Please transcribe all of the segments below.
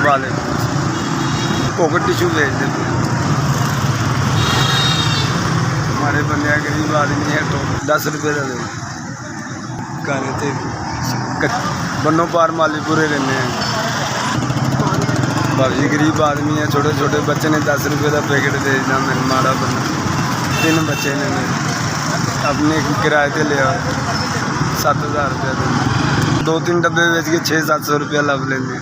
वाले pocket tissue भेज देते हमारे बंदे गरीब आदमी है तो 10 रुपये का दे गाने थे बनो पार मालीपुरे रहने हैं भाभी गरीब आदमी है छोटे छोटे बच्चे ने 10 रुपये का पैकेट भेजना मैंने माड़ा बंदा 3 बच्चे ने मेरे अपने किराए पे लिया 7,000 रुपया देना 2-3 डब्बे बेच के 600-700 रुपया लब लेंगे।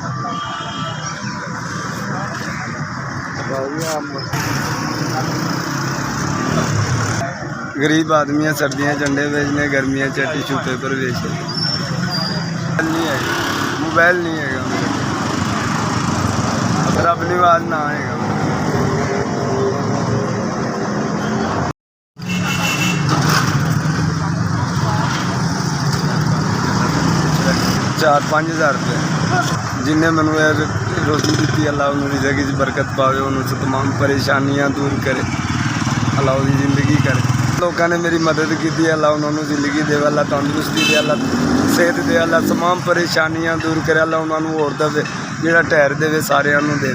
गरीब आदमी है सर्दियाँ झंडे बेचने गर्मियाँ चाहे टिश्यू पेपर बेचने नहीं है मोबाइल नहीं है मेरे अगर अपनी आवाज़ ना आएगा 4-5 हज़ार रुपये जिन्हें मैंने रोज़ी दी अल्लाह उन्होंने ज़िंदगी बरकत पावे उन्होंने तमाम परेशानियां दूर करे अल्लाह उनकी ज़िंदगी करे लोगों ने मेरी मदद की थी अल्लाह उन्होंने ज़िंदगी दे अल्लाह तंदुरुस्ती दे अल्लाह सेहत दे अल्लाह तमाम परेशानियां दूर करे अल्लाह उन्होंने होर दे जोड़ा ठहर दे सारिਆਂ ਨੂੰ दे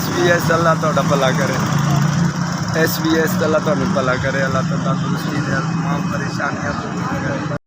SBS अल्लाह तुहाडा भला करे SBS अल्लाह तुहानू भला करे अल्लाह तंदुरुस्ती दे तमाम परेशानियां दूर करे।